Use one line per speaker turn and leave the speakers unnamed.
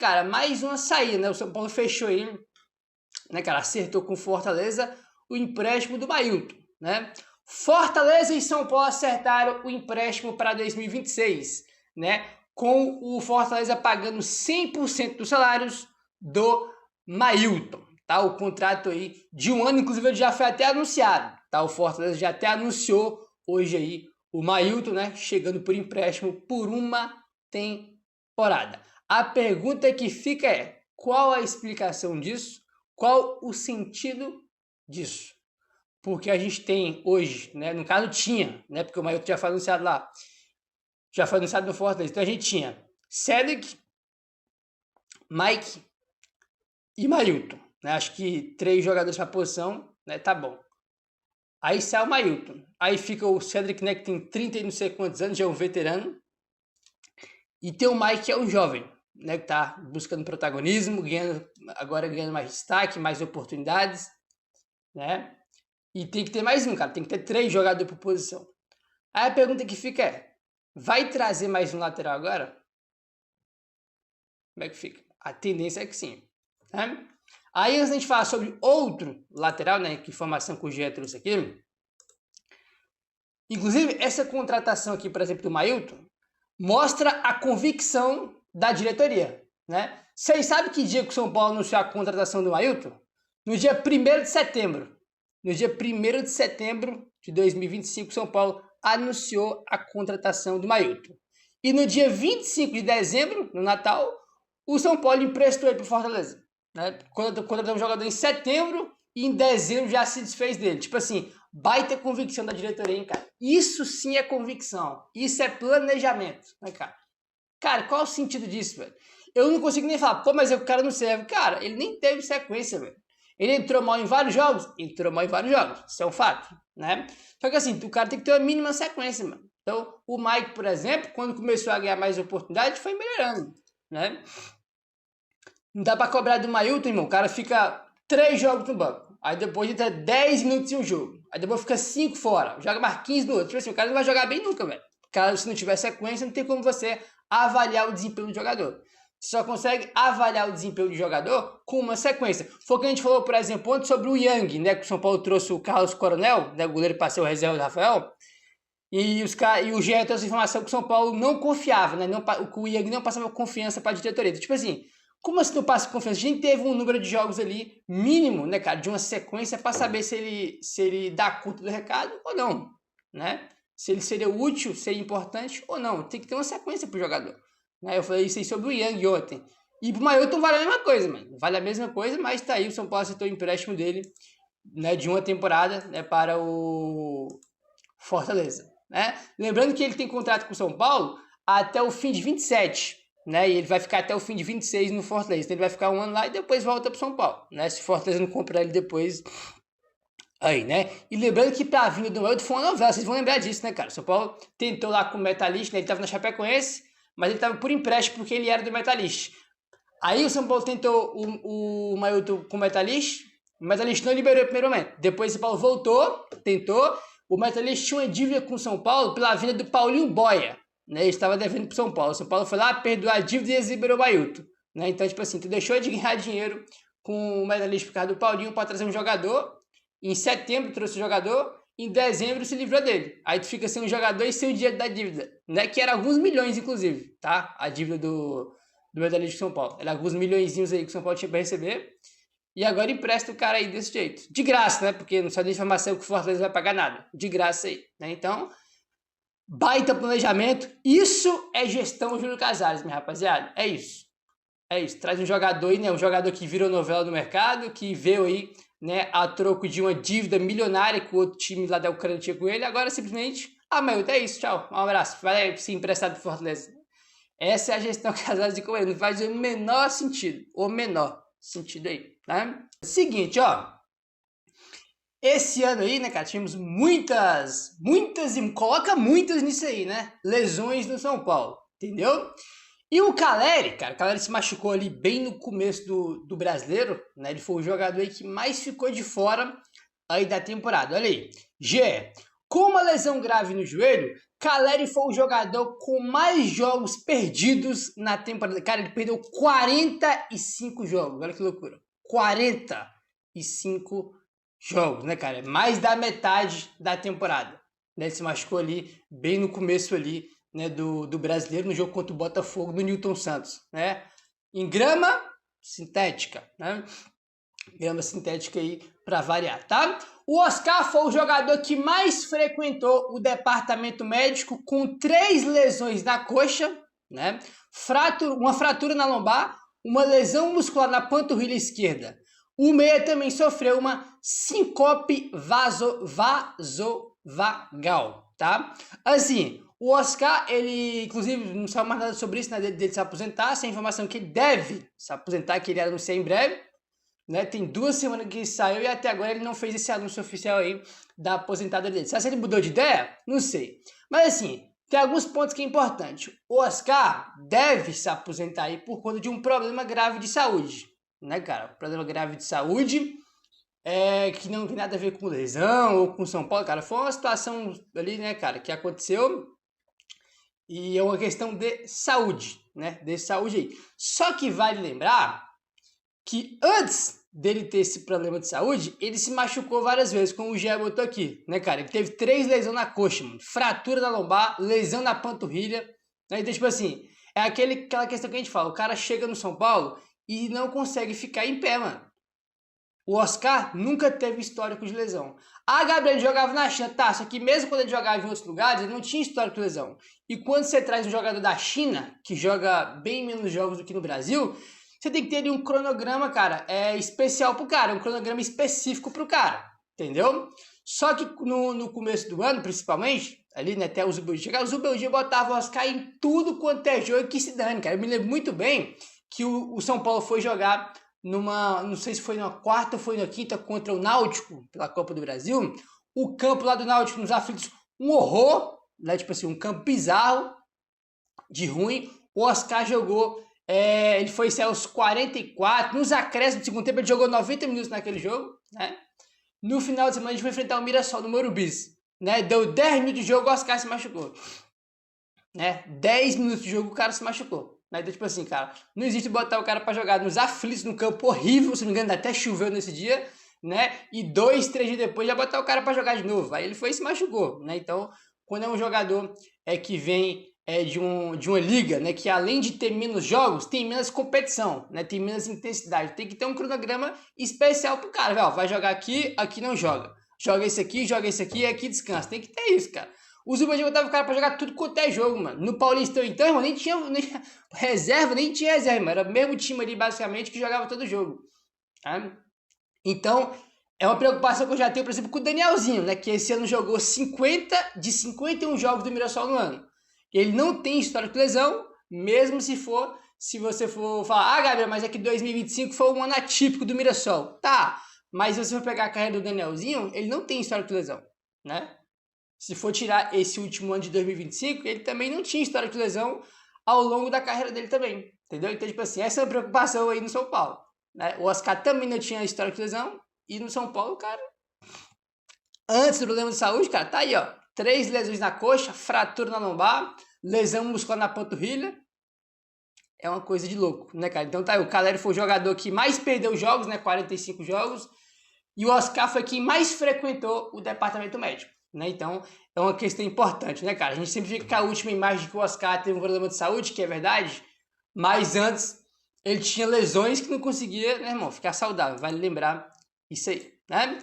cara, mais uma saída, né? O São Paulo fechou aí, né, cara? Acertou com Fortaleza o empréstimo do Mailton, né? Fortaleza e São Paulo acertaram o empréstimo para 2026, né? Com o Fortaleza pagando 100% dos salários do Mailton, tá? O contrato aí de um ano, inclusive ele já foi até anunciado, tá? O Fortaleza já até anunciou hoje aí o Mailton, né? Chegando por empréstimo por uma temporada. A pergunta que fica é, qual a explicação disso? Qual o sentido disso? Porque a gente tem hoje, né? No caso tinha, né? Porque o Mailton já foi anunciado lá. Já foi anunciado no Fortaleza. Então a gente tinha Cedric, Mike e Mailton, né? Acho que 3 jogadores para posição, né? Tá bom. Aí sai o Mailton. Aí fica o Cedric, né? Que tem 30 e não sei quantos anos, já é um veterano. E tem o Mike, que é um jovem, né? Que tá buscando protagonismo, agora ganhando mais destaque, mais oportunidades, né? E tem que ter mais um, cara. Tem que ter 3 jogadores por posição. Aí a pergunta que fica é, vai trazer mais um lateral agora? Como é que fica? A tendência é que sim, né? Aí antes de a gente falar sobre outro lateral, né? Que informação que o Gé trouxe aqui. Inclusive, essa contratação aqui, por exemplo, do Mailton, mostra a convicção da diretoria, né? Vocês sabem que dia que o São Paulo anunciou a contratação do Mailton? No dia 1º de setembro. No dia 1º de setembro de 2025, o São Paulo anunciou a contratação do Mailton. E no dia 25 de dezembro, no Natal, o São Paulo emprestou ele para o Fortaleza, né? Contratou um jogador em setembro e em dezembro já se desfez dele. Tipo assim, baita convicção da diretoria, hein, cara? Isso sim é convicção. Isso é planejamento, né, cara? Cara, qual o sentido disso, velho? Eu não consigo nem falar, pô, mas o cara não serve. Cara, ele nem teve sequência, velho. Ele entrou mal em vários jogos? Entrou mal em vários jogos. Isso é um fato, né? Só que assim, o cara tem que ter uma mínima sequência, mano. Então, o Mike, por exemplo, quando começou a ganhar mais oportunidade, foi melhorando, né? Não dá pra cobrar do Mailton, irmão. O cara fica 3 jogos no banco. Aí depois entra 10 minutos em um jogo. Aí depois fica 5 fora. Joga mais 15 no outro. Tipo assim, o cara não vai jogar bem nunca, velho. Cara, se não tiver sequência, não tem como você avaliar o desempenho do jogador. Você só consegue avaliar o desempenho do jogador com uma sequência. Foi o que a gente falou, por exemplo, ontem sobre o Yang, né? Que o São Paulo trouxe o Carlos Coronel, né? O goleiro passou o reserva do Rafael. E o GE trouxe a informação que o São Paulo não confiava, né? O Yang não passava confiança para a diretoria. Tipo assim, como assim não passa confiança? A gente teve um número de jogos ali mínimo, né, cara? De uma sequência para saber se ele dá conta do recado ou não, né? Se ele seria útil, seria importante ou não. Tem que ter uma sequência pro jogador. Né? Eu falei isso aí sobre o Yang ontem. E pro Mailton vale a mesma coisa, mano. Vale a mesma coisa, mas tá aí, o São Paulo aceitou o empréstimo dele, né, de uma temporada, né, para o Fortaleza, né? Lembrando que ele tem contrato com o São Paulo até o fim de 27, né? E ele vai ficar até o fim de 26 no Fortaleza. Então ele vai ficar um ano lá e depois volta pro São Paulo, né? Se o Fortaleza não comprar ele depois, aí, né? E lembrando que pra vinda do Mailton foi uma novela, vocês vão lembrar disso, né, cara? O São Paulo tentou lá com o Metalist, né? Ele tava na Chapecoense, mas ele tava por empréstimo porque ele era do Metalist. Aí o São Paulo tentou o Mailton com o Metalist não liberou no primeiro momento. Depois o São Paulo voltou, tentou. O Metalist tinha uma dívida com o São Paulo pela vinda do Paulinho Boia, né? Ele estava devendo pro São Paulo. O São Paulo foi lá, perdoou a dívida e eles liberou o Mailton, né? Então, tipo assim, tu deixou de ganhar dinheiro com o Metalist por causa do Paulinho para trazer um jogador. Em setembro trouxe o jogador, em dezembro se livrou dele. Aí tu fica sem um jogador e sem o dinheiro da dívida, né? Que era alguns milhões, inclusive, tá? A dívida do Metalist de São Paulo. Era alguns milhõezinhos aí que o São Paulo tinha para receber. E agora empresta o cara aí desse jeito. De graça, né? Porque não sai da informação que o Fortaleza vai pagar nada. De graça aí, né? Então, baita planejamento. Isso é gestão Júlio Casares, minha rapaziada. É isso. É isso. Traz um jogador aí, né? Um jogador que virou novela do mercado, que veio aí, né, a troco de uma dívida milionária que o outro time lá da Ucrânia tinha com ele. Agora simplesmente, Mailton, é isso, tchau. Um abraço. Vai se emprestar do Fortaleza. Essa é a gestão Casares de Coelho. Não faz o menor sentido. O menor sentido aí, tá? Seguinte, ó. Esse ano aí, né, cara, tivemos muitas, e coloca muitas nisso aí, né? Lesões no São Paulo, entendeu? E o Caleri, cara, o Caleri se machucou ali bem no começo do Brasileiro, né? Ele foi o jogador aí que mais ficou de fora aí da temporada. Olha aí, com uma lesão grave no joelho, Caleri foi o jogador com mais jogos perdidos na temporada. Cara, ele perdeu 45 jogos. Olha que loucura. 45 jogos, né, cara? É mais da metade da temporada. Né? Ele se machucou ali, bem no começo ali, né, do brasileiro, no jogo contra o Botafogo, do Newton Santos, né? Em grama sintética, né? Grama sintética aí para variar, tá? O Oscar foi o jogador que mais frequentou o departamento médico com 3 lesões na coxa, né? Uma fratura na lombar, uma lesão muscular na panturrilha esquerda. O meia também sofreu uma sincope vasovagal, tá? Assim, o Oscar, ele, inclusive, não sabe mais nada sobre isso, né, dele se aposentar. Essa informação que ele deve se aposentar, que ele anuncia em breve, né? Tem 2 semanas que ele saiu e até agora ele não fez esse anúncio oficial aí da aposentadoria dele. Será que ele mudou de ideia? Não sei. Mas assim, tem alguns pontos que é importante. O Oscar deve se aposentar aí por conta de um problema grave de saúde, né, cara? Um problema grave de saúde, que não tem nada a ver com lesão ou com São Paulo, cara. Foi uma situação ali, né, cara, que aconteceu e é uma questão de saúde, né? De saúde aí. Só que vale lembrar que antes dele ter esse problema de saúde, ele se machucou várias vezes, como o Gé botou aqui, né, cara? Ele teve 3 lesões na coxa, mano. Fratura na lombar, lesão na panturrilha, né? Então, tipo assim, é aquela questão que a gente fala, o cara chega no São Paulo e não consegue ficar em pé, mano. O Oscar nunca teve histórico de lesão. Ah, Gabriel, ele jogava na China, tá, só que mesmo quando ele jogava em outros lugares, ele não tinha histórico de lesão. E quando você traz um jogador da China, que joga bem menos jogos do que no Brasil, você tem que ter ali um cronograma, cara, especial pro cara, um cronograma específico pro cara, entendeu? Só que no começo do ano, principalmente, ali, né, até o Zubeldia chegar, o Zubeldia botava o Oscar em tudo quanto é jogo que se dane, cara. Eu me lembro muito bem que o São Paulo foi jogar não sei se foi na quarta ou foi na quinta, contra o Náutico, pela Copa do Brasil. O campo lá do Náutico, nos aflitos, um horror, né, tipo assim, um campo bizarro, de ruim. O Oscar jogou... ele foi sair aos 44, nos acréscimos do segundo tempo, ele jogou 90 minutos naquele jogo, né? No final de semana, a gente foi enfrentar o Mirassol no Morumbi, né? Deu 10 minutos de jogo, o Oscar se machucou, né? 10 minutos de jogo, o cara se machucou, né? Então, tipo assim, cara, não existe botar o cara pra jogar nos aflitos, num campo horrível, se não me engano, até choveu nesse dia, né? E 2, 3 dias depois, já botar o cara pra jogar de novo. Aí ele foi e se machucou, né? Então, quando é um jogador que vem... de uma liga, né, que além de ter menos jogos, tem menos competição, né, tem menos intensidade. Tem que ter um cronograma especial pro cara, velho. Vai jogar aqui, aqui não joga. Joga esse aqui, aqui descansa. Tem que ter isso, cara. O Zubeldia botava o cara pra jogar tudo quanto é jogo, mano. No Paulistão, então, irmão, nem tinha reserva, mano. Era o mesmo time ali, basicamente, que jogava todo jogo. Tá? Então, é uma preocupação que eu já tenho, por exemplo, com o Danielzinho, né, que esse ano jogou 51 jogos do Mirassol no ano. Ele não tem histórico de lesão, mesmo se você for falar, ah, Gabriel, mas é que 2025 foi um ano atípico do Mirassol. Tá, mas se você for pegar a carreira do Danielzinho, ele não tem histórico de lesão, né? Se for tirar esse último ano de 2025, ele também não tinha histórico de lesão ao longo da carreira dele também, entendeu? Então, tipo assim, essa é uma preocupação aí no São Paulo, né? O Oscar também não tinha histórico de lesão, e no São Paulo, cara, antes do problema de saúde, cara, tá aí, ó. 3 lesões na coxa, fratura na lombar, lesão muscular na panturrilha. É uma coisa de louco, né, cara? Então tá aí, o Caleri foi o jogador que mais perdeu jogos, né, 45 jogos. E o Oscar foi quem mais frequentou o departamento médico, né? Então é uma questão importante, né, cara? A gente sempre fica com a última imagem de que o Oscar teve um problema de saúde, que é verdade. Mas antes ele tinha lesões que não conseguia, né, irmão, ficar saudável. Vale lembrar isso aí, né?